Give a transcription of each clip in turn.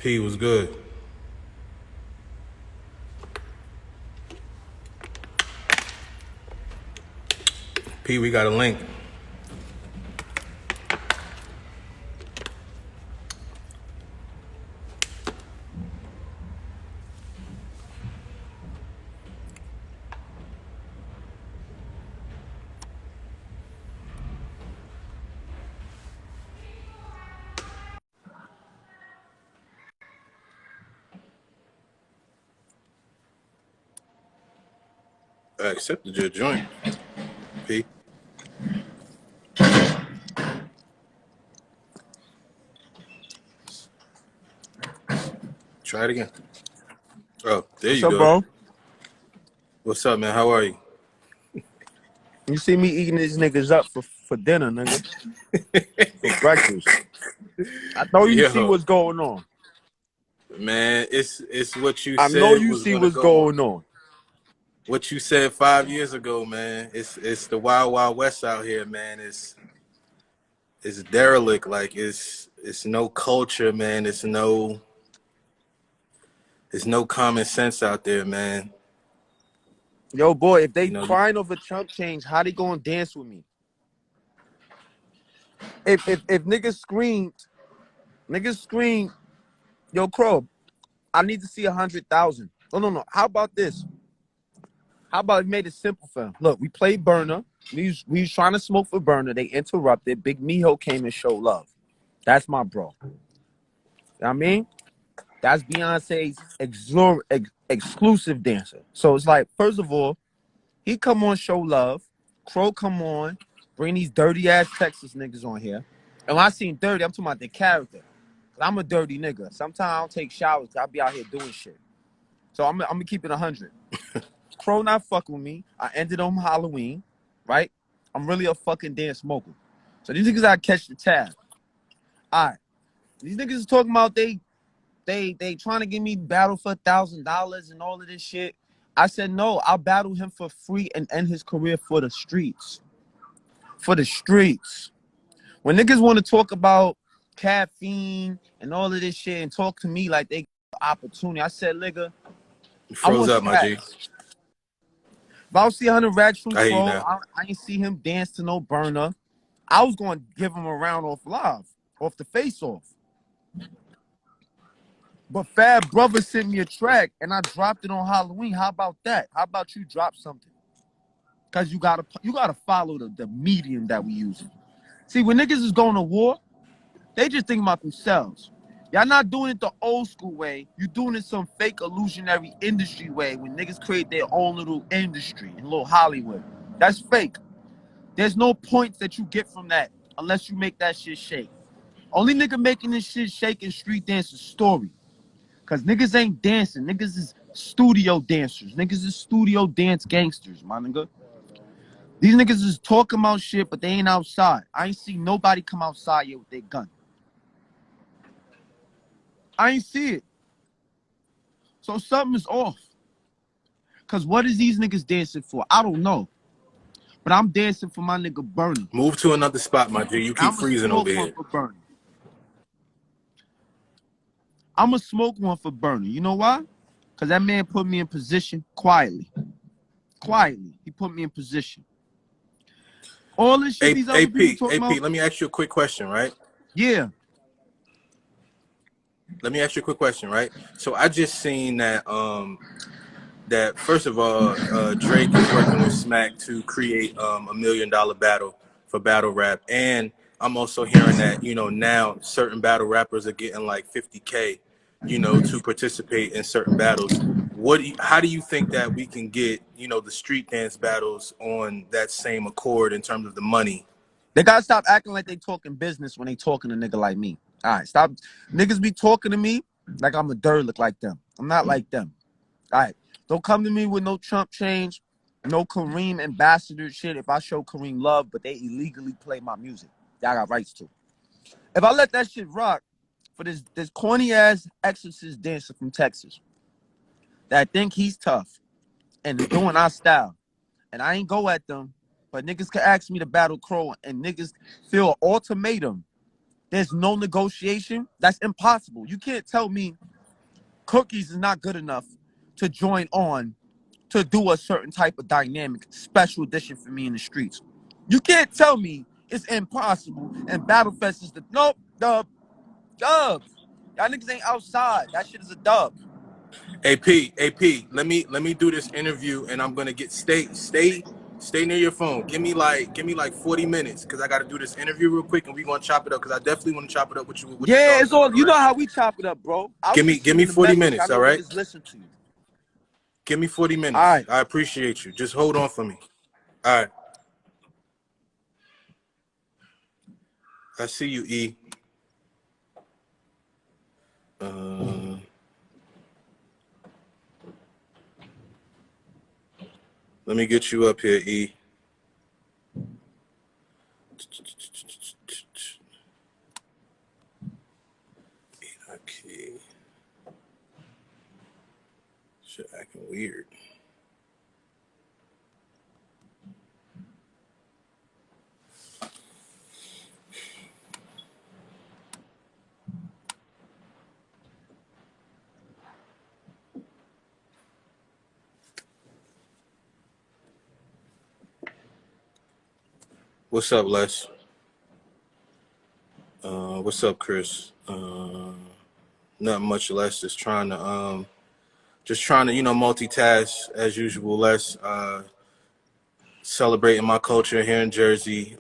P was good. P, we got a link. I accepted your joint, P. Try it again. Oh, there What's you up, go. bro? What's up, man? How are you? You see me eating these niggas up for dinner, nigga. For breakfast. I know you see Yo, what's going on. man, it's what you I know said you was see gonna what's go on. going on. What you said 5 years ago, man. It's the wild wild west out here, man. It's derelict. Like it's no culture, man. It's no common sense out there, man. Yo, boy, if they You know, crying over chump change, how they gonna dance with me? If niggas screamed, yo, Crow, I need to see 100,000. No. How about this? How about we made it simple for him? Look, we played Burner. We was trying to smoke for Burner. They interrupted. Big Miho came and showed love. That's my bro. You know what I mean? That's Beyonce's exclusive dancer. So it's like, first of all, he come on show love. Crow come on, bring these dirty ass Texas niggas on here. And when I seen dirty, I'm talking about the character. Cause I'm a dirty nigga. Sometimes I don't take showers. I be out here doing shit. So I'm gonna keep it 100. Crow not fucking with me. I ended on Halloween, right? I'm really a fucking damn smoker. So these niggas gotta catch the tab. All right. These niggas is talking about they trying to give me battle for $1,000 and all of this shit. I said no, I'll battle him for free and end his career for the streets. For the streets. When niggas want to talk about caffeine and all of this shit and talk to me like they got opportunity, I said, nigga, you I froze want up, my G. stacks. If I don't see 100 rats from I hear you Crow, now. I ain't see him dance to no burner. I was going to give him a round off live, off the face off. But Fab Brother sent me a track and I dropped it on Halloween. How about that? How about you drop something? Cause you gotta follow the medium that we using. See, when niggas is going to war, they just think about themselves. Y'all not doing it the old school way. You doing it some fake illusionary industry way when niggas create their own little industry in little Hollywood. That's fake. There's no points that you get from that unless you make that shit shake. Only nigga making this shit shake in street dance is story. Cause niggas ain't dancing. Niggas is studio dancers. Niggas is studio dance gangsters, my nigga. These niggas is talking about shit, but they ain't outside. I ain't see nobody come outside yet with their gun. I ain't see it. So something is off. Cause what is these niggas dancing for? I don't know. But I'm dancing for my nigga Bernie. Move to another spot, my G. You keep I'ma freezing smoke over one here. for Bernie. I'ma smoke one for Bernie. You know why? Cause that man put me in position quietly. Quietly. He put me in position. All this shit these other people talking AP, about, let me ask you a quick question, right? yeah. Let me ask you a quick question, right? So I just seen that first of all, Drake is working with Smack to create $1 million battle for battle rap, and I'm also hearing that now certain battle rappers are getting like 50K, to participate in certain battles. How do you think that we can get the street dance battles on that same accord in terms of the money? They gotta stop acting like they talking business when they talking to a nigga like me. All right, stop. Niggas be talking to me like I'm a derelict like them. I'm not like them. All right, don't come to me with no Trump change, no Kareem ambassador shit. If I show Kareem love, but they illegally play my music, y'all got rights to. If I let that shit rock for this corny ass exorcist dancer from Texas that think he's tough and is doing our style, and I ain't go at them, but niggas can ask me to battle Crow and niggas feel an ultimatum there's no negotiation. That's impossible. You can't tell me Cookies is not good enough to join on to do a certain type of dynamic special edition for me in the streets. You can't tell me it's impossible and Battlefest is the nope, dub, dubs. Y'all niggas ain't outside. That shit is a dub. AP, let me do this interview, and I'm gonna get stay near your phone. Give me like 40 minutes, cause I gotta do this interview real quick, and we gonna chop it up. Cause I definitely want to chop it up with you with what you're Yeah, talking it's about. all All you right. know how we chop it up, bro. I Give was me just give me sending a 40 message. I minutes. All know right. niggas listen to you. Give me 40 All minutes. right. I appreciate you. Just hold on for me. All right. I see you, E. Uh, Let me get you up here, E. Okay. Shit acting weird. What's up, Les? What's up, Chris? Not much less. Just trying to multitask as usual. Less celebrating my culture here in Jersey,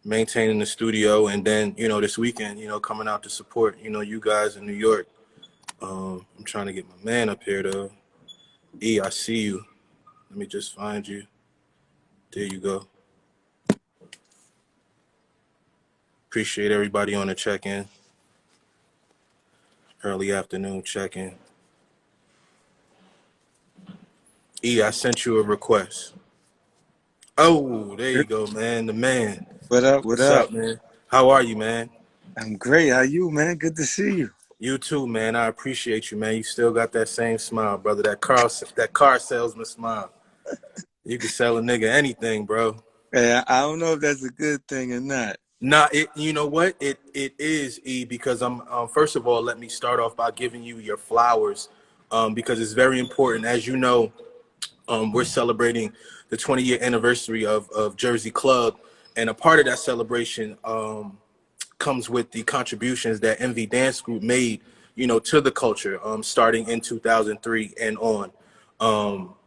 maintaining the studio, and then this weekend, coming out to support you guys in New York. I'm trying to get my man up here though. E, I see you. Let me just find you. There you go. Appreciate everybody on the check-in. Early afternoon check-in. E, I sent you a request. Oh, there you go, man. The man. What up? What What's up? up, man? How are you, man? I'm great. How you, man? Good to see you. You too, man. I appreciate you, man. You still got that same smile, brother. That car salesman smile. You can sell a nigga anything, bro. Hey, I don't know if that's a good thing or not. Nah, you know what? It is, E, because I'm first of all, let me start off by giving you your flowers. Because it's very important. As you know, we're celebrating the 20-year anniversary of Jersey Club. And a part of that celebration, comes with the contributions that MV Dance Group made, to the culture, starting in 2003 and on.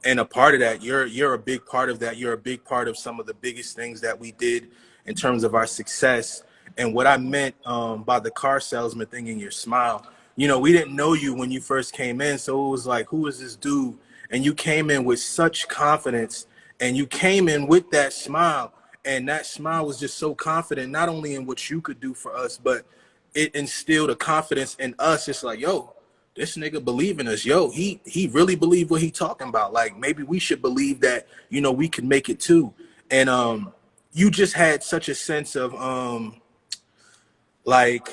And a part of that, you're a big part of that. You're a big part of some of the biggest things that we did in terms of our success. And what I meant by the car salesman thing in your smile, we didn't know you when you first came in, so it was like, who is this dude? And you came in with such confidence, and you came in with that smile, and that smile was just so confident, not only in what you could do for us, but it instilled a confidence in us. It's like, yo, this nigga believe in us. Yo, he really believe what he talking about. Like, maybe we should believe that, we can make it too. And you just had such a sense of like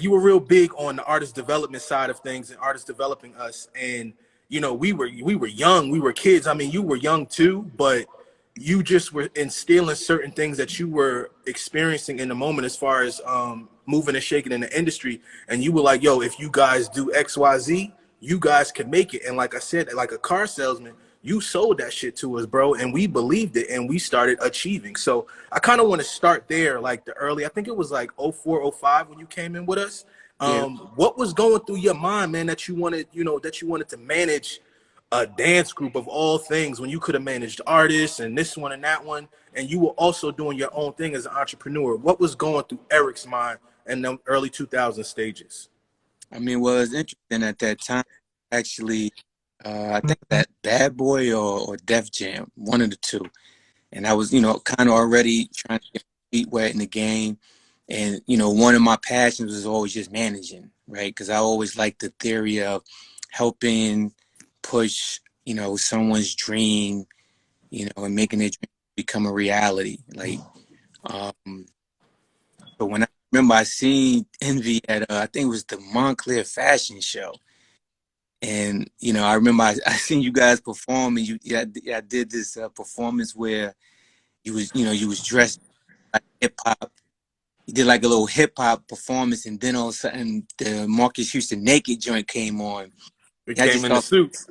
you were real big on the artist development side of things and artists developing us. And we were young, we were kids. I mean, you were young too, but you just were instilling certain things that you were experiencing in the moment, as far as moving and shaking in the industry. And you were like, yo, if you guys do XYZ, you guys can make it. And like I said, like a car salesman, you sold that shit to us, bro, and we believed it, and we started achieving. So I kind of want to start there, like the early, I think it was like 04, 05 when you came in with us. Yeah. What was going through your mind, man, that you wanted to manage a dance group of all things, when you could have managed artists and this one and that one, and you were also doing your own thing as an entrepreneur? What was going through Eric's mind in the early 2000 stages? I mean, well, it's interesting at that time. Actually, I think that Bad Boy or Def Jam, one of the two. And I was, kind of already trying to get my feet wet in the game. And, one of my passions was always just managing, right? Because I always liked the theory of helping push, someone's dream, and making their dream become a reality. Like, so when I remember I seen Envy at, I think it was the Montclair Fashion Show. And, I remember I seen you guys perform, and I did this performance where you was dressed like hip hop, he did like a little hip hop performance, and then all of a sudden the Marcus Houston Naked joint came on. We And I just came in the started suits.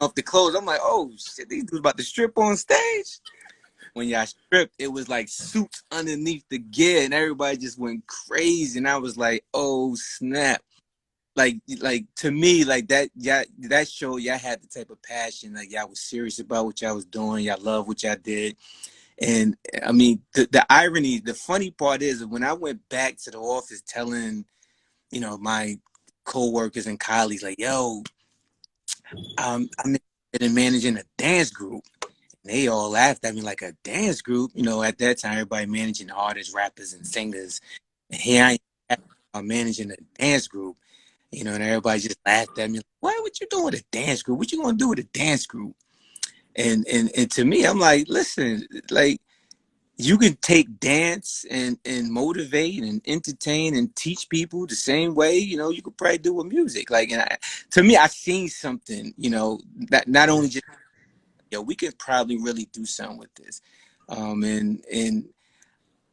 off the clothes. I'm like, oh shit, these dudes about to strip on stage. When y'all stripped, it was like suits underneath the gear, and everybody just went crazy. And I was like, oh snap. Like to me, like that, yeah, that show, y'all had the type of passion, like y'all was serious about what y'all was doing, y'all love what y'all did. And I mean, the irony, the funny part is when I went back to the office telling, my coworkers and colleagues, like, yo, I'm interested in managing a dance group. And they all laughed at me, like, a dance group. At that time, everybody managing artists, rappers, and singers. And here I am managing a dance group. And everybody just laughed at me. Like, what you doing with a dance group? What you gonna do with a dance group? And to me, I'm like, listen, like, you can take dance and motivate and entertain and teach people the same way, you could probably do with music. Like, to me, I've seen something, that not only just, we could probably really do something with this. And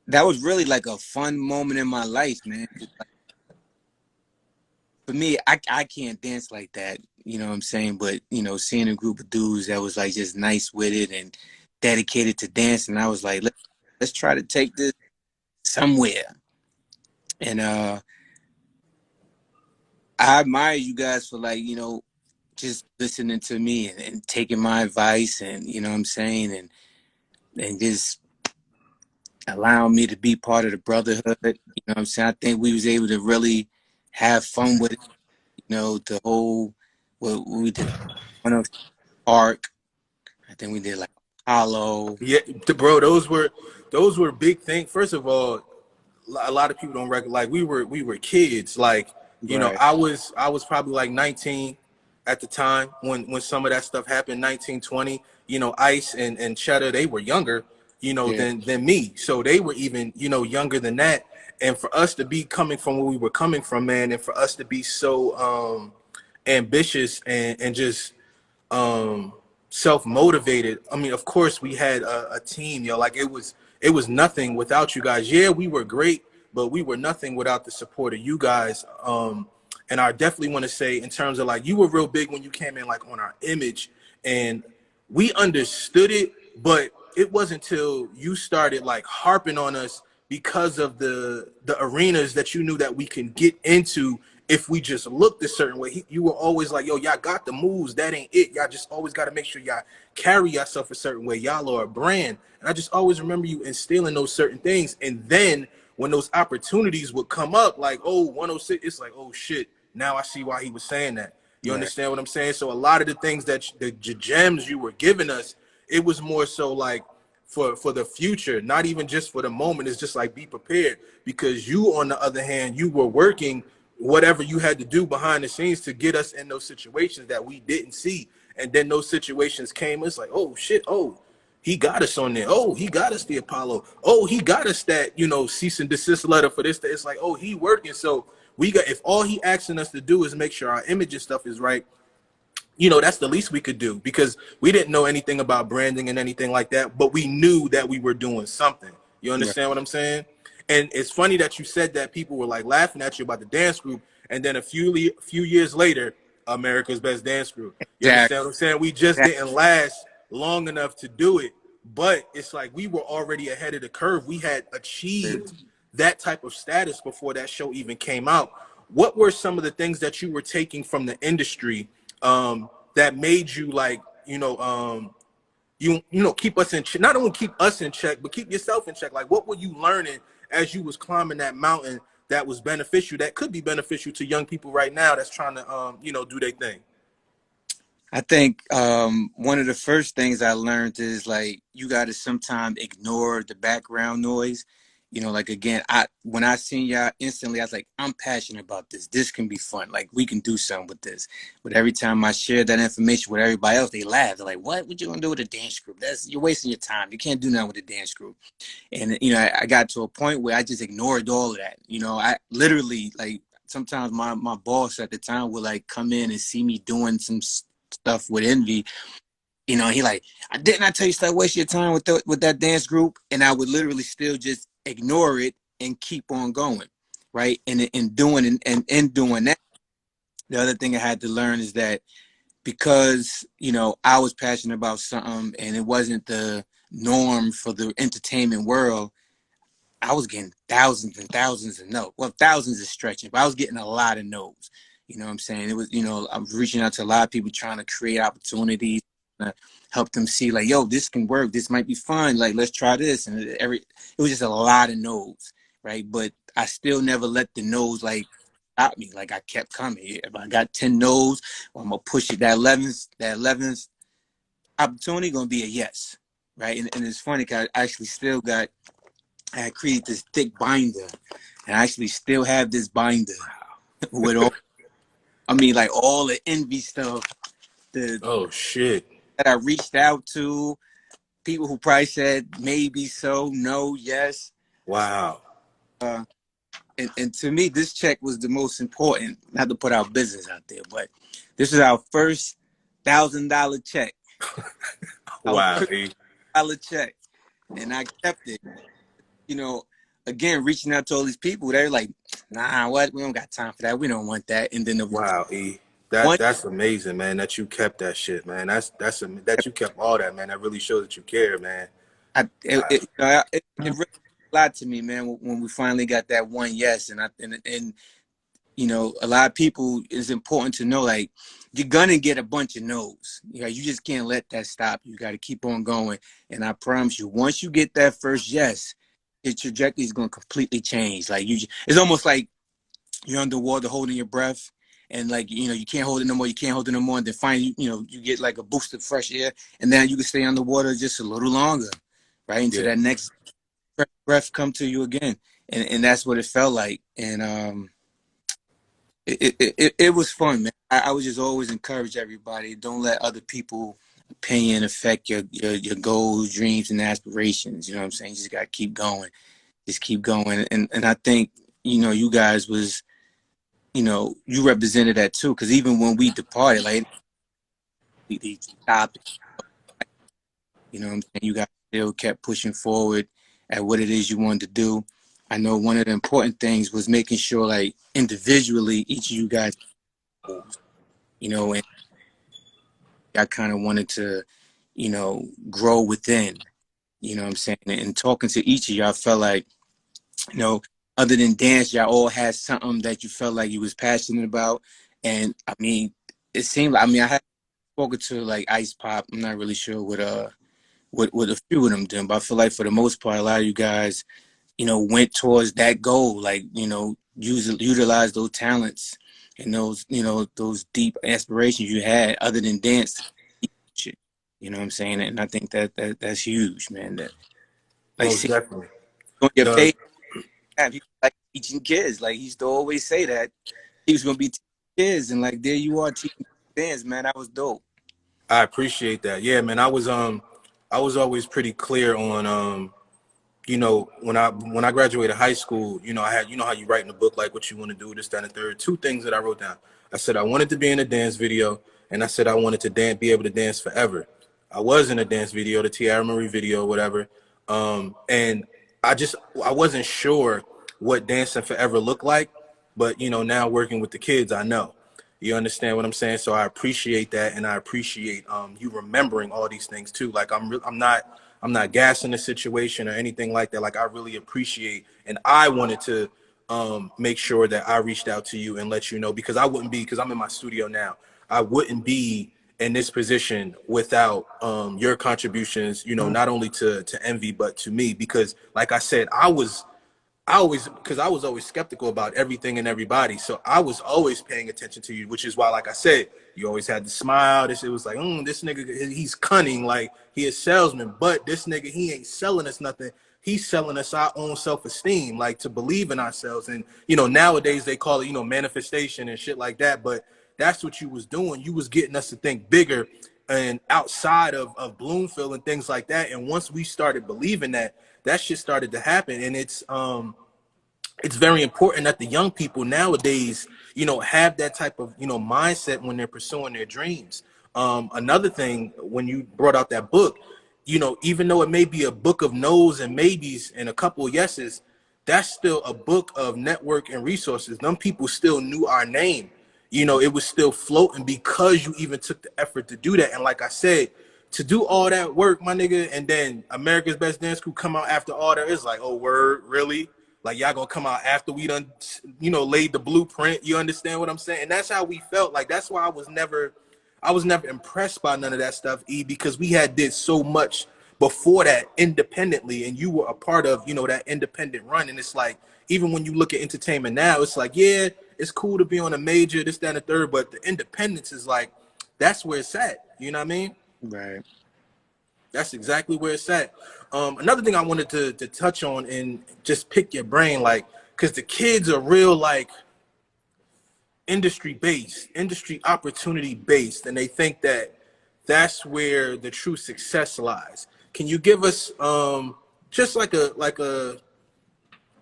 that was really like a fun moment in my life, man. 'Cause, like, for me, I can't dance like that, you know what I'm saying? But, seeing a group of dudes that was like just nice with it and dedicated to dancing, I was like, let's try to take this somewhere. And I admire you guys for, like, just listening to me and taking my advice, and you know what I'm saying, and just allowing me to be part of the brotherhood. You know what I'm saying? I think we was able to really have fun with it. The whole what we did, one of Park. I think we did like Hollow. Yeah, bro, those were big things. First of all, a lot of people don't recognize. Like we were kids. Like Right. I was probably like 19 at the time when some of that stuff happened. 19, 20. Ice and Cheddar, they were younger. Yeah. Than me. So they were even younger than that. And for us to be coming from where we were coming from, man, and for us to be so ambitious and just um self-motivated. I mean, of course we had a team, like it was nothing without you guys. Yeah, we were great, but we were nothing without the support of you guys. And I definitely want to say, in terms of, like, you were real big when you came in, like, on our image, and we understood it, but it wasn't until you started, like, harping on us because of the arenas that you knew that we can get into if we just looked a certain way. You were always like, yo, y'all got the moves. That ain't it. Y'all just always got to make sure y'all carry yourself a certain way. Y'all are a brand. And I just always remember you instilling those certain things. And then when those opportunities would come up, like, oh, 106, it's like, oh, shit. Now I see why he was saying that. You Right. understand what I'm saying? So a lot of the things that the gems you were giving us, it was more so like for the future, not even just for the moment. It's just like, be prepared, because you, on the other hand, you were working whatever you had to do behind the scenes to get us in those situations that we didn't see. And then those situations came. It's like, oh shit, oh, he got us on there. Oh, he got us the Apollo. Oh, he got us that, cease and desist letter for this. It's like, oh, he working. So we got, if all he asking us to do is make sure our image and stuff is right, that's the least we could do, because we didn't know anything about branding and anything like that, but we knew that we were doing something. You Right. understand what I'm saying? And it's funny that you said that people were like laughing at you about the dance group, and then a few years later, America's Best Dance Group. You Exactly. understand what I'm saying? We just didn't last long enough to do it, but it's like we were already ahead of the curve. We had achieved that type of status before that show even came out. What were some of the things that you were taking from the industry that made you, like, keep us in check? Not only keep us in check, but keep yourself in check. Like, what were you learning as you was climbing that mountain that was beneficial, that could be beneficial to young people right now that's trying to do their thing? I think one of the first things I learned is, like, you got to sometimes ignore the background noise. Like, again, when I seen y'all instantly, I was like, I'm passionate about this. This can be fun. Like, we can do something with this. But every time I shared that information with everybody else, they laughed. They're like, what you gonna do with a dance group? You're wasting your time. You can't do nothing with a dance group. And I got to a point where I just ignored all of that. I literally, like, sometimes my boss at the time would, like, come in and see me doing some stuff with Envy. He like, I tell you, stop wasting your time with that dance group, and I would literally still just ignore it and keep on going, right? And in doing and in doing that, the other thing I had to learn is that because I was passionate about something and it wasn't the norm for the entertainment world, I was getting thousands and thousands of no's. Well, thousands is stretching, but I was getting a lot of no's. You know what I'm saying? It was, I was reaching out to a lot of people trying to create opportunities, help them see like, yo, this can work. This might be fun. Like, let's try this. And it was just a lot of no's, right? But I still never let the no's like stop me. Like I kept coming. If I got 10 no's, I'm gonna push it. That 11th opportunity gonna be a yes, right? And it's funny because I had created this thick binder, and I actually still have this binder with all, I mean, like all the envy stuff Oh shit! that I reached out to, people who probably said maybe so, no, yes. Wow! And to me, this check was the most important. Not to put our business out there, but this is our first $1,000 check, our Wow! first dollar check, and I kept it. You know, again, reaching out to all these people, they're like, nah, what? We don't got time for that. We don't want that. And then the Wow! E. one, That's amazing, man. That you kept that shit, man. That you kept all that, man. That really shows that you care, man. it really meant a lot to me, man, when we finally got that one yes. And a lot of people, it's important to know, like, you're gonna get a bunch of no's. You just can't let that stop. You got to keep on going. And I promise you, once you get that first yes, your trajectory is gonna completely change. Like it's almost like you're underwater holding your breath. And like, you can't hold it no more. You can't hold it no more. And then finally, you get like a boost of fresh air, and then you can stay underwater just a little longer, right? Until Yeah. that next breath come to you again. And that's what it felt like. And it was fun, man. I would just always encourage everybody, don't let other people opinion affect your goals, dreams, and aspirations. You know what I'm saying? You just gotta keep going. Just keep going. And I think, you guys was, you represented that too. Cause even when we departed, like the topic, what I'm saying? You guys still kept pushing forward at what it is you wanted to do. I know one of the important things was making sure, like, individually, each of you guys, and I kind of wanted to, grow within, what I'm saying? And talking to each of y'all, I felt like, other than dance, y'all all had something that you felt like you was passionate about. And I mean, it seemed like, I had spoken to like Ice Pop. I'm not really sure what a few of them did, but I feel like for the most part, a lot of you guys, went towards that goal, like, utilize those talents and those deep aspirations you had other than dance. You know what I'm saying? And I think that's huge, man. That, like, Most see, definitely. on your The page, he like teaching kids. Like, he used to always say that he was gonna be teaching kids, and like, there you are teaching dance, man. That was dope. I appreciate that. Yeah, man. I was always pretty clear on when I graduated high school, I had, how you write in a book like what you want to do, this, that, and the third. Two things that I wrote down. I said I wanted to be in a dance video, and I said I wanted to be able to dance forever. I was in a dance video, the Tiara Marie video, whatever. And I wasn't sure what dancing forever looked like, but now working with the kids, I know. You understand what I'm saying? So I appreciate that, and I appreciate you remembering all these things too. Like I'm not gassing the situation or anything like that. Like I really appreciate, and I wanted to make sure that I reached out to you and let you know, because I wouldn't be, because I'm in my studio now. I wouldn't be in this position without your contributions. Not only to Envy but to me, because like I said, because I was always skeptical about everything and everybody. So I was always paying attention to you, which is why, like I said, you always had to smile. It was like, this nigga, he's cunning, like he is salesman. But this nigga, he ain't selling us nothing. He's selling us our own self-esteem, like to believe in ourselves. And, nowadays they call it, manifestation and shit like that. But that's what you was doing. You was getting us to think bigger and outside of Bloomfield and things like that. And once we started believing that, that shit started to happen. And it's very important that the young people nowadays, have that type of, mindset when they're pursuing their dreams. Another thing, when you brought out that book, even though it may be a book of no's and maybes and a couple of yeses, that's still a book of network and resources. Them people still knew our name. You know, it was still floating because you even took the effort to do that. And like I said, to do all that work, my nigga, and then America's Best Dance Crew come out after all that, it's like, oh, word, really? Like, y'all gonna come out after we done, you know, laid the blueprint. You understand what I'm saying? And that's how we felt. Like, that's why I was never impressed by none of that stuff, E, because we had did so much before that independently, and you were a part of, you know, that independent run. And it's like, even when you look at entertainment now, it's like, yeah, it's cool to be on a major, this, that, and the third, but the independence is like, that's where it's at. You know what I mean? Right. That's exactly where it's at. Another thing I wanted to touch on and just pick your brain, like, because the kids are real, like, industry based, industry opportunity based, and they think that that's where the true success lies. Can you give us just like a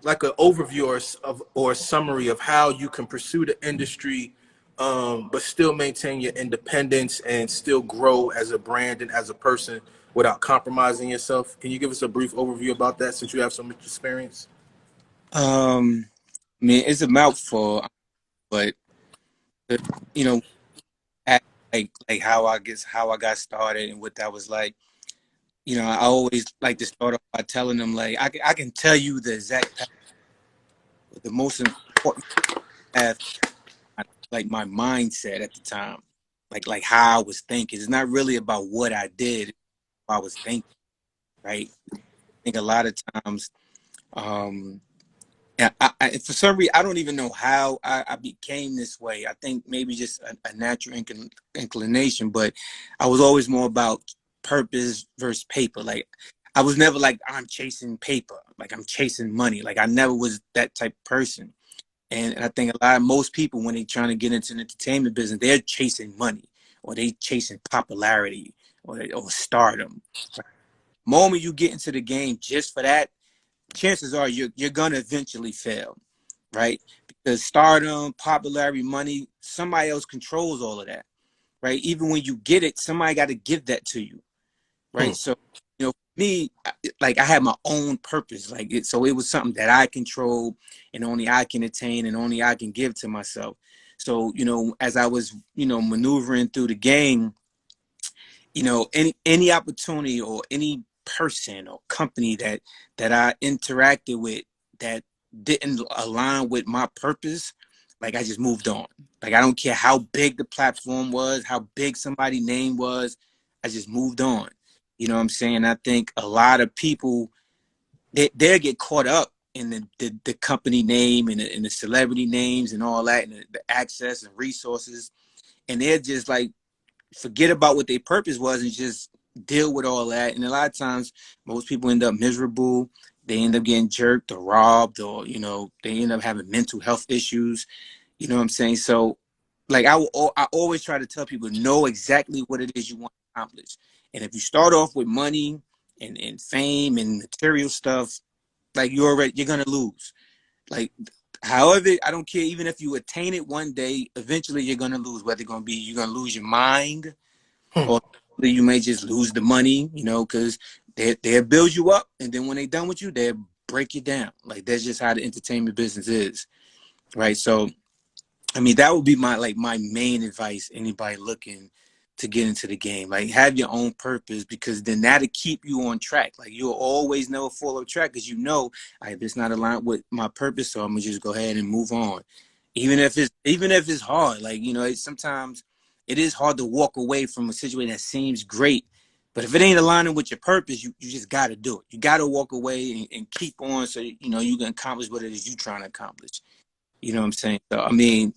overview or a summary of how you can pursue the industry, but still maintain your independence and still grow as a brand and as a person without compromising yourself? Can you give us a brief overview about that since you have so much experience? I mean, it's a mouthful, but the, you know, at, like how I got started and what that was like. You know, I always like to start off by telling them like I can tell you the exact path, but the most important path, like my mindset at the time, like how I was thinking. It's not really about what I did, it's how I was thinking, right? I think a lot of times, um, yeah, for some reason, I don't even know how I became this way. I think maybe just a natural inclination, but I was always more about purpose versus paper. Like, I was never like, I'm chasing paper, like I'm chasing money. Like, I never was that type of person. And I think most people, when they're trying to get into the entertainment business, they're chasing money or they chasing popularity or stardom. Right? The moment you get into the game just for that, chances are you're gonna eventually fail, right? Because stardom, popularity, money, somebody else controls all of that, right? Even when you get it, somebody got to give that to you, Hmm. right? So, me, like I had my own purpose, so it was something that I controlled and only I can attain and only I can give to myself. So, as I was, maneuvering through the game, any opportunity or any person or company that I interacted with that didn't align with my purpose, like I just moved on. Like I don't care how big the platform was, how big somebody's name was, I just moved on. You know what I'm saying? I think a lot of people they'll get caught up in the company name and the celebrity names and all that and the access and resources, and they're just like forget about what their purpose was and just deal with all that. And a lot of times, most people end up miserable. They end up getting jerked or robbed, or they end up having mental health issues. You know what I'm saying? So, like I always try to tell people, know exactly what it is you want to accomplish. And if you start off with money and fame and material stuff, like you're gonna lose. Like, however, I don't care. Even if you attain it one day, eventually you're gonna lose. Whether you're gonna lose your mind, Hmm. or you may just lose the money, because they'll build you up, and then when they're done with you, they'll break you down. Like that's just how the entertainment business is, right? So, I mean, that would be my main advice. Anybody looking to get into the game, like have your own purpose, because then that'll keep you on track. Like you'll always never fall off track because if it's not aligned with my purpose, so I'm gonna just go ahead and move on. Even if it's hard, like sometimes it is hard to walk away from a situation that seems great, but if it ain't aligning with your purpose, you just got to do it. You got to walk away and keep on, so you can accomplish what it is you're trying to accomplish. You know what I'm saying? So I mean,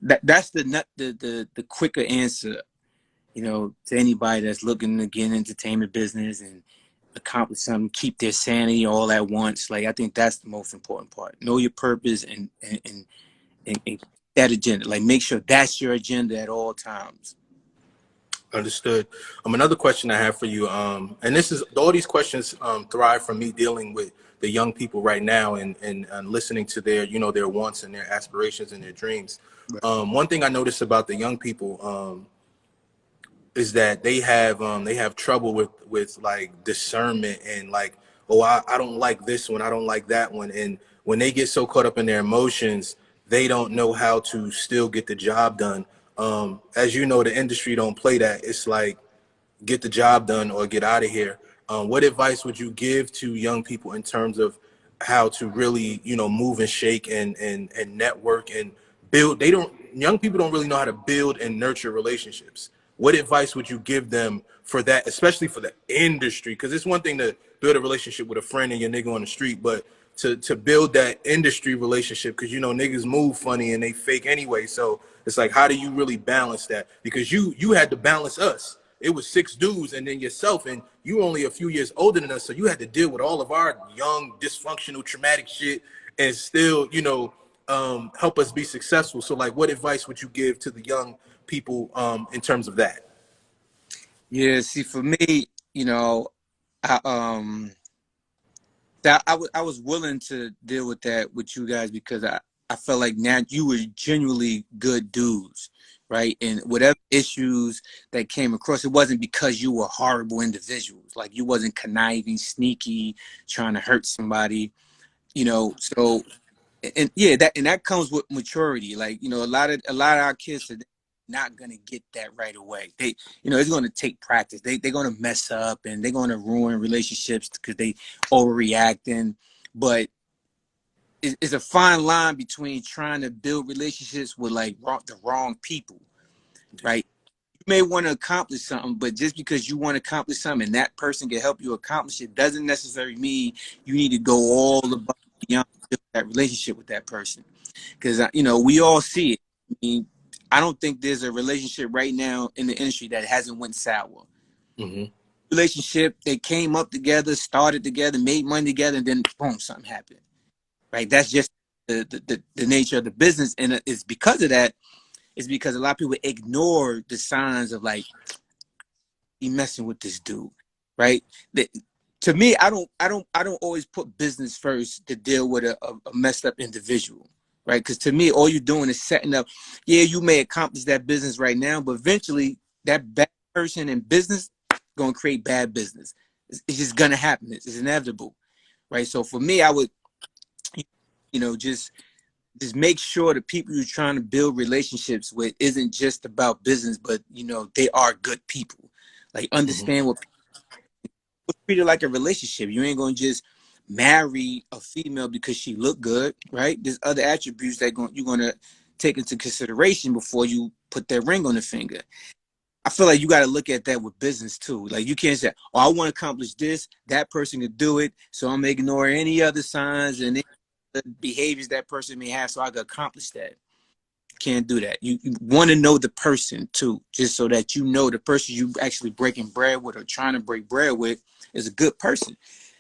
that's the quicker answer, to anybody that's looking to get in entertainment business and accomplish something, keep their sanity all at once. Like I think that's the most important part. Know your purpose and that agenda. Like make sure that's your agenda at all times. Understood. Another question I have for you, and this is all these questions thrive from me dealing with the young people right now and listening to their their wants and their aspirations and their dreams. Right. One thing I noticed about the young people is that they have trouble with like discernment and like oh, I don't like this one, I don't like that one. And when they get so caught up in their emotions, they don't know how to still get the job done. As you know, the industry don't play that. It's like, get the job done or get out of here. What advice would you give to young people in terms of how to really, move and shake and network and build? Young people don't really know how to build and nurture relationships. What advice would you give them for that, especially for the industry? Because it's one thing to build a relationship with a friend and your nigga on the street, but to build that industry relationship, because niggas move funny and they fake anyway. So it's like, how do you really balance that? Because you had to balance us. It was 6 dudes and then yourself, and you only a few years older than us, so you had to deal with all of our young, dysfunctional, traumatic shit, and still, help us be successful. So, like, what advice would you give to the young people in terms of that? Yeah, see, for me, I that I was willing to deal with that with you guys because I felt like now you were genuinely good dudes, right? And whatever issues that came across, it wasn't because you were horrible individuals. Like you wasn't conniving, sneaky, trying to hurt somebody, So and yeah, that comes with maturity. Like a lot of our kids are not gonna get that right away. It's gonna take practice. They're gonna mess up and they're gonna ruin relationships because they overreacting. But it's a fine line between trying to build relationships with like the wrong people, right? You may want to accomplish something, but just because you want to accomplish something and that person can help you accomplish it doesn't necessarily mean you need to go all above and beyond to build that relationship with that person. Because we all see it. I mean, I don't think there's a relationship right now in the industry that hasn't went sour. Mm-hmm. Relationship, they came up together, started together, made money together, and then boom, something happened. Right? That's just the nature of the business, and it's because of that. It's because a lot of people ignore the signs of like he messing with this dude, right? That, to me, I don't always put business first to deal with a messed up individual, right? Because to me, all you're doing is setting up. Yeah, you may accomplish that business right now, but eventually, that bad person in business gonna create bad business. It's just gonna happen. It's inevitable, right? So for me, I would, just make sure the people you're trying to build relationships with isn't just about business, but they are good people. Like Mm-hmm. understand what treat it like a relationship. You ain't gonna just marry a female because she look good, right? There's other attributes that you're gonna take into consideration before you put that ring on the finger. I feel like you got to look at that with business too. Like you can't say, "Oh, I want to accomplish this. That person could do it, so I'm gonna ignore any other signs and any other behaviors that person may have, so I can accomplish that." Can't do that. You want to know the person too, just so that you know the person you actually breaking bread with or trying to break bread with is a good person.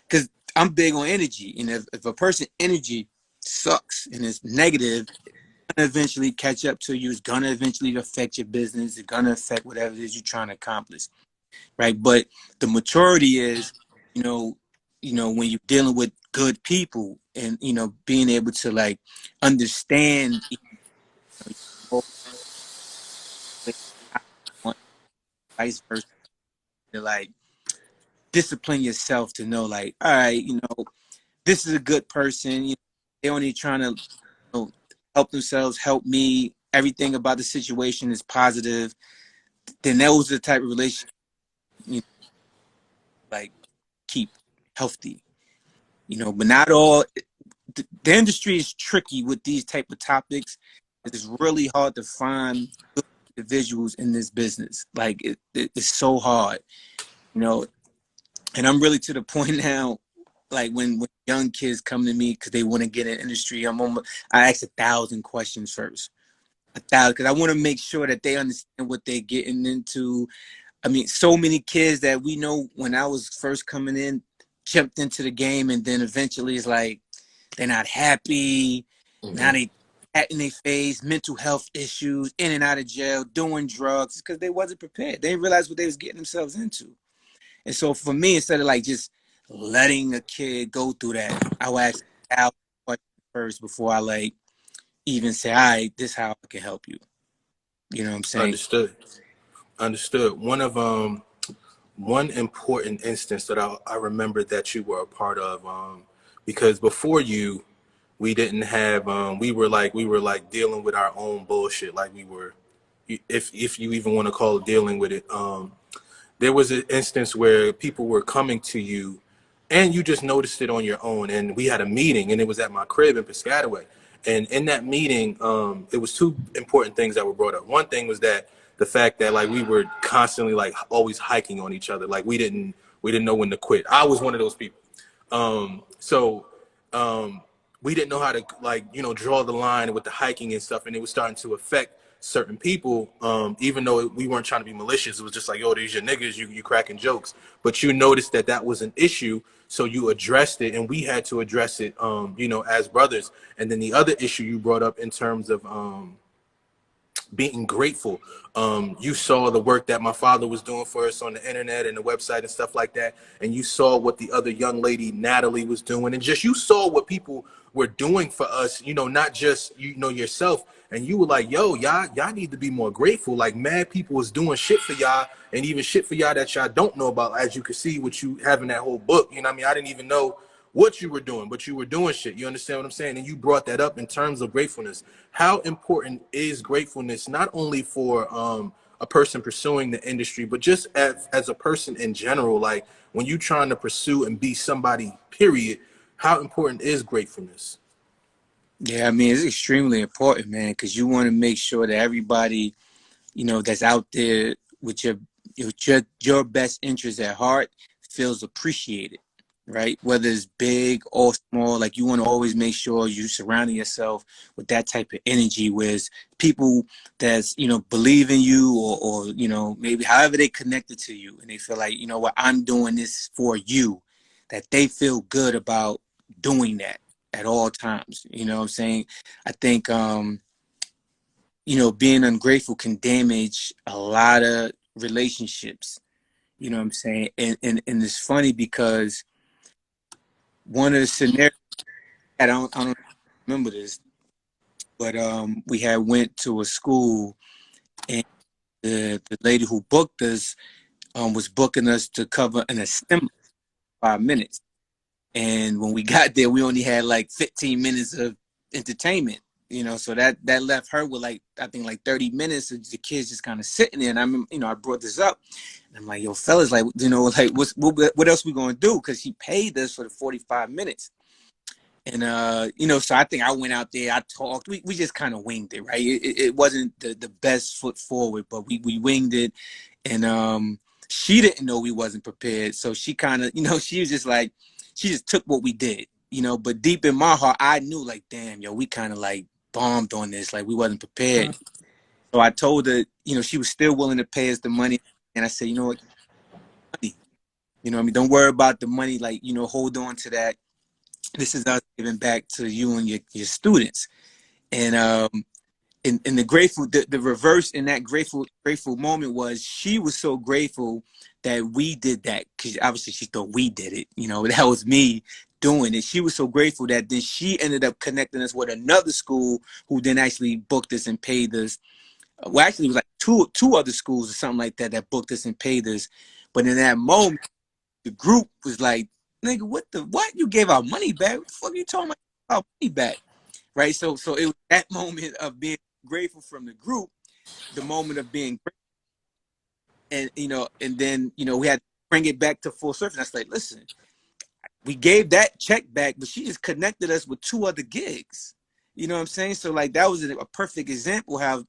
Because I'm big on energy, and if a person energy sucks and it's negative, it's gonna eventually catch up to you. It's gonna eventually affect your business. It's gonna affect whatever it is you're trying to accomplish, right? But the maturity is, you know, when you're dealing with good people and being able to like understand, vice versa, to like discipline yourself to know like, all right, this is a good person. They only trying to help themselves, help me. Everything about the situation is positive. Then that was the type of relationship like keep healthy. But not all. The industry is tricky with these type of topics. It's really hard to find good individuals in this business. Like it's so hard, you know. And I'm really to the point now, like when young kids come to me because they want to get in industry, I ask 1,000 questions first. 1,000, because I want to make sure that they understand what they're getting into. I mean, so many kids that we know when I was first coming in jumped into the game, and then eventually it's like they're not happy. Now Mm-hmm. they hat in their face, mental health issues, in and out of jail, doing drugs because they wasn't prepared. They didn't realize what they was getting themselves into. And so for me, instead of like just letting a kid go through that, I would ask out first before I like even say, all right, this is how I can help you. You know what I'm saying? Understood. Understood. one important instance that I remember that you were a part of, because before you, we didn't have, we were like dealing with our own bullshit, like we were, if you even want to call it dealing with it. There was an instance where people were coming to you and you just noticed it on your own, and we had a meeting and it was at my crib in Piscataway. And in that meeting, it was two important things that were brought up. One thing was that the fact that like we were constantly like always hiking on each other, like we didn't know when to quit. I was one of those people. So we didn't know how to, like, draw the line with the hiking and stuff, and it was starting to affect certain people. Even though we weren't trying to be malicious, it was just like, yo, these your niggas, you cracking jokes. But you noticed that that was an issue, so you addressed it, and we had to address it, as brothers. And then the other issue you brought up in terms of being grateful. You saw the work that my father was doing for us on the internet and the website and stuff like that, and you saw what the other young lady Natalie was doing, and just you saw what people were doing for us. Not just yourself, and you were like, "Yo, y'all need to be more grateful." Like mad people was doing shit for y'all, and even shit for y'all that y'all don't know about. As you can see, what you having that whole book. You know what I mean? I didn't even know what you were doing, but you were doing shit. You understand what I'm saying? And you brought that up in terms of gratefulness. How important is gratefulness not only for a person pursuing the industry, but just as a person in general? Like when you're trying to pursue and be somebody, period, how important is gratefulness? Yeah, I mean, it's extremely important, man, because you want to make sure that everybody, that's out there with your best interest at heart feels appreciated, right? Whether it's big or small, like you want to always make sure you surrounding yourself with that type of energy, where people that's believe in you, or maybe however they connected to you, and they feel like what, I'm doing this for you, that they feel good about doing that at all times. You know what I'm saying? I think being ungrateful can damage a lot of relationships. You know what I'm saying? And it's funny because one of the scenarios, I don't remember this, but we had went to a school, and the lady who booked us was booking us to cover an assembly 5 minutes. And when we got there, we only had like 15 minutes of entertainment, so that left her with like, I think like 30 minutes of the kids just kind of sitting there. And I remember, I brought this up, and I'm like, yo, fellas, like, like what else we going to do? Cause he paid us for the 45 minutes. And, so I think I went out there, I talked, we just kind of winged it, right? It wasn't the best foot forward, but we winged it. And, she didn't know we wasn't prepared. So she kind of, she was just like, she just took what we did, but deep in my heart, I knew like, damn, yo, we kind of like bombed on this. Like we wasn't prepared. So I told her, she was still willing to pay us the money. And I said, you know what, money, what I mean? Don't worry about the money. Like, hold on to that. This is us giving back to you and your students. And, in the grateful, the reverse in that grateful moment was she was so grateful that we did that, because obviously she thought we did it. That was me doing it. She was so grateful that then she ended up connecting us with another school who then actually booked us and paid us. Well, actually, it was like two other schools or something like that booked us and paid us. But in that moment, the group was like, "Nigga, what? You gave our money back? What the fuck are you talking about our money back?" Right? So it was that moment of being grateful from the group, the moment of being grateful, and then we had to bring it back to full surface. I was like, listen, we gave that check back, but she just connected us with two other gigs. You know what I'm saying? So like that was a perfect example how,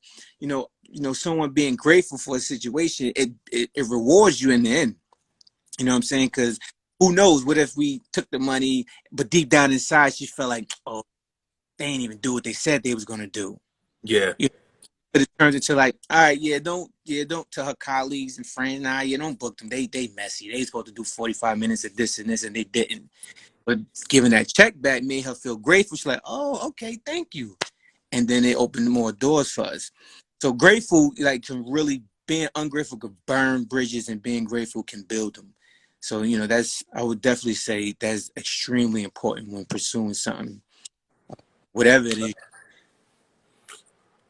someone being grateful for a situation, it rewards you in the end. You know what I'm saying? Because who knows? What if we took the money, but deep down inside, she felt like, oh, they ain't even do what they said they was gonna do. Yeah. But it turns into like, all right, don't tell her colleagues and friends, nah, don't book them. They messy. They supposed to do 45 minutes of this and this, and they didn't. But giving that check back made her feel grateful. She's like, oh, okay, thank you. And then it opened more doors for us. So grateful, like, can really, being ungrateful could burn bridges, and being grateful can build them. So, I would definitely say that's extremely important when pursuing something, whatever it is.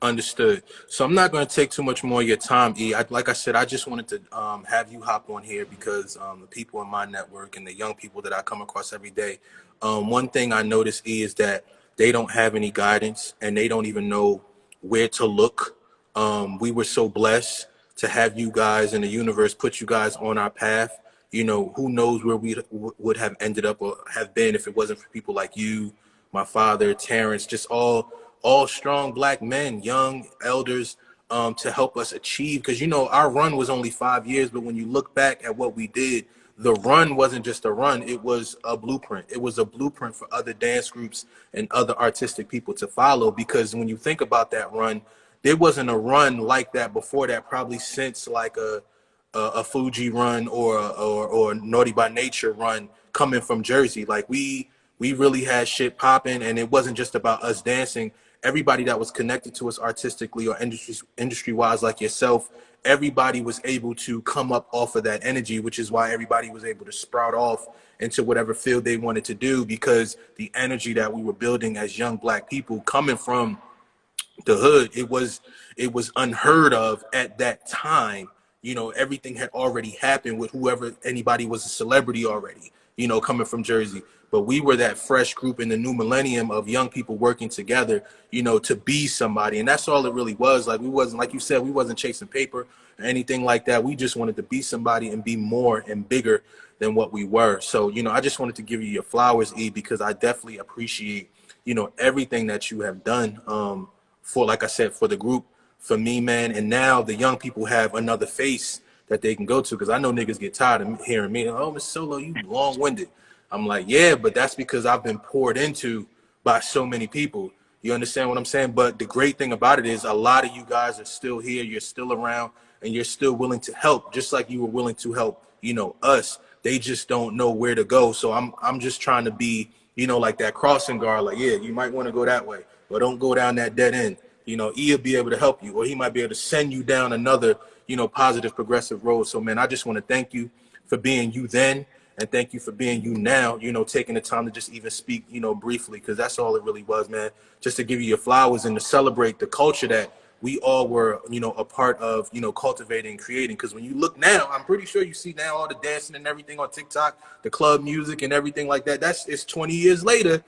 Understood. So I'm not going to take too much more of your time, E. Like I said, I just wanted to have you hop on here because the people in my network and the young people that I come across every day, one thing I notice, E, is that they don't have any guidance and they don't even know where to look. We were so blessed to have you guys in the universe put you guys on our path. You know, who knows where we would have ended up or have been if it wasn't for people like you, my father, Terrence, just all strong black men, young elders, to help us achieve. Because you know our run was only 5 years, but when you look back at what we did, the run wasn't just a run; it was a blueprint. It was a blueprint for other dance groups and other artistic people to follow. Because when you think about that run, there wasn't a run like that before that, probably since like a Fuji run or Naughty by Nature run coming from Jersey. Like we really had shit popping, and it wasn't just about us dancing. Everybody that was connected to us artistically or industry wise, like yourself, everybody was able to come up off of that energy, which is why everybody was able to sprout off into whatever field they wanted to do, because the energy that we were building as young black people coming from the hood, it was unheard of at that time. You know, everything had already happened with whoever, anybody was a celebrity already, you know, coming from Jersey. But we were that fresh group in the new millennium of young people working together, you know, to be somebody. And that's all it really was. Like, we wasn't, like you said, we wasn't chasing paper or anything like that. We just wanted to be somebody and be more and bigger than what we were. So, you know, I just wanted to give you your flowers, E, because I definitely appreciate, you know, everything that you have done, for, like I said, for the group, for me, man. And now the young people have another face that they can go to, because I know niggas get tired of hearing me, oh, Mr. Solo, you long-winded. I'm like, yeah, but that's because I've been poured into by so many people. You understand what I'm saying? But the great thing about it is a lot of you guys are still here, you're still around, and you're still willing to help, just like you were willing to help, you know, us. They just don't know where to go. So I'm just trying to be, you know, like that crossing guard, like, yeah, you might want to go that way, but don't go down that dead end. You know, he'll be able to help you, or he might be able to send you down another, you know, positive, progressive road. So, man, I just want to thank you for being you then, and thank you for being you now, you know, taking the time to just even speak, you know, briefly, because that's all it really was, man. Just to give you your flowers and to celebrate the culture that we all were, you know, a part of, you know, cultivating and creating. Because when you look now, I'm pretty sure you see now all the dancing and everything on TikTok, the club music and everything like that. It's 20 years later.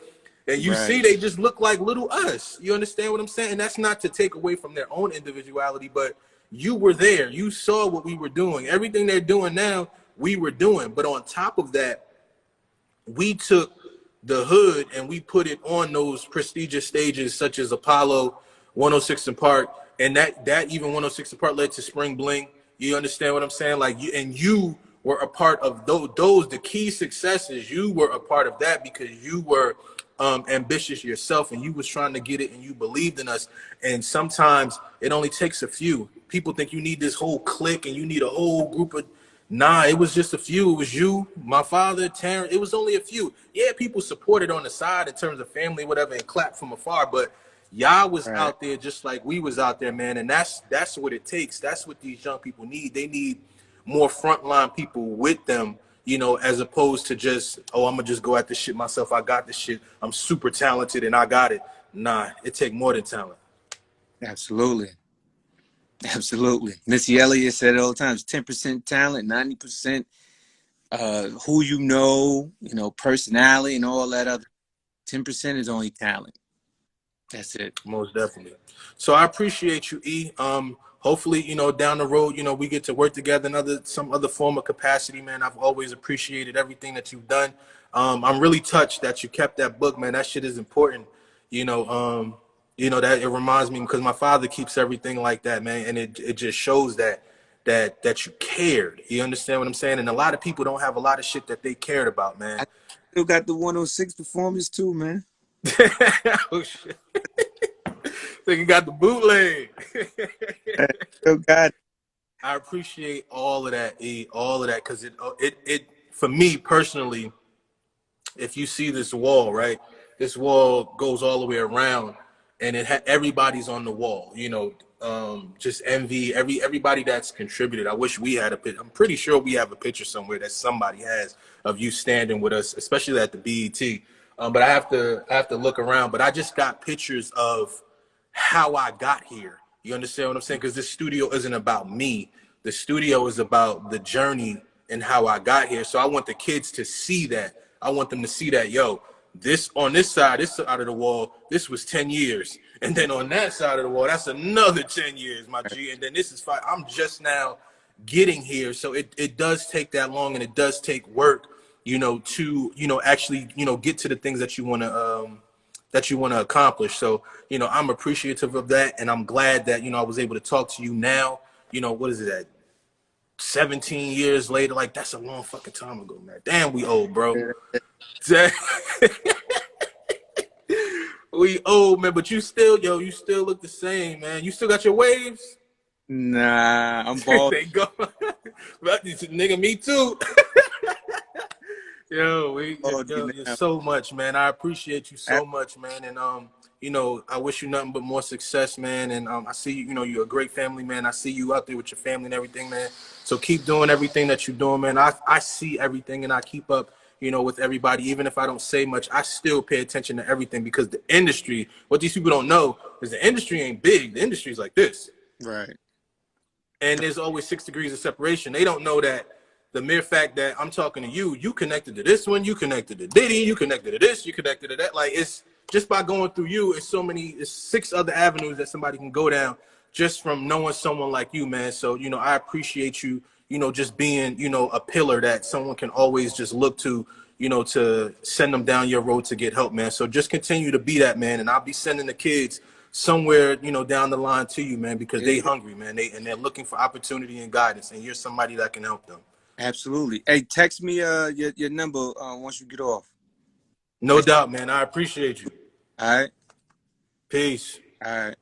And you see, Right. they just look like little us. You understand what I'm saying? And that's not to take away from their own individuality, but you were there. You saw what we were doing. Everything they're doing now, we were doing. But on top of that, we took the hood and we put it on those prestigious stages such as Apollo, 106 in Park, and that even 106 in Park led to Spring Bling. You understand what I'm saying? Like, you were a part of those the key successes. You were a part of that because you were ambitious yourself and you was trying to get it and you believed in us. And sometimes it only takes a few. People think you need this whole clique and you need a whole group of. Nah, it was just a few. It was you, my father, Terrence. It was only a few. Yeah, people supported on the side in terms of family, whatever, and clapped from afar. But y'all was Right. out there just like we was out there, man. And that's what it takes. That's what these young people need. They need more frontline people with them, you know, as opposed to just, oh, I'm gonna just go at this shit myself. I got this shit. I'm super talented and I got it. Nah, it take more than talent. Absolutely. Absolutely. Missy Elliott said it all the time. It's 10% talent, 90% who you know, personality and all that other. 10% is only talent. That's it. Most definitely. So I appreciate you, E. Hopefully, you know, down the road, you know, we get to work together in some other form of capacity, man. I've always appreciated everything that you've done. I'm really touched that you kept that book, man. That shit is important. You know, that it reminds me because my father keeps everything like that, man, and it just shows that you cared. You understand what I'm saying? And a lot of people don't have a lot of shit that they cared about, man. I still got the 106 performance too, man. Oh shit! Think you got the bootleg. I still got it. I appreciate all of that, E, all of that, because it for me personally, if you see this wall, right, this wall goes all the way around, and everybody's on the wall. You know, just envy everybody that's contributed. I wish we had a picture. I'm pretty sure we have a picture somewhere that somebody has of you standing with us, especially at the BET. But I have to look around. But I just got pictures of how I got here. You understand what I'm saying? Because this studio isn't about me. The studio is about the journey and how I got here. So I want the kids to see that. I want them to see that, yo, this on this side of the wall, this was 10 years. And then on that side of the wall, that's another 10 years, my G. And then this is 5. I'm just now getting here. So it does take that long, and it does take work, to, actually, get to the things that you want to accomplish. So, I'm appreciative of that. And I'm glad that, I was able to talk to you now. What is it at 17 years later? Like, that's a long fucking time ago, man. Damn, we old, bro. We old, man. But you still look the same, man. You still got your waves? Nah, I'm bald. They go. Nigga, me too. You're so much, man. I appreciate you so much, man. And I wish you nothing but more success, man. And I see you're a great family, man. I see you out there with your family and everything, man. So keep doing everything that you're doing, man. I see everything, and I keep up, with everybody. Even if I don't say much, I still pay attention to everything, because the industry, what these people don't know is the industry ain't big. The industry is like this. Right. And there's always 6 degrees of separation. They don't know that the mere fact that I'm talking to you, you connected to this one, you connected to Diddy, you connected to this, you connected to that. Like, it's just by going through you, it's 6 other avenues that somebody can go down just from knowing someone like you, man. So, I appreciate you, just being, a pillar that someone can always just look to, to send them down your road to get help, man. So just continue to be that, man. And I'll be sending the kids somewhere, down the line to you, man, because they hungry, man. They're looking for opportunity and guidance, and you're somebody that can help them. Absolutely. Hey, text me your number once you get off. No doubt, man. I appreciate you. All right. Peace. All right.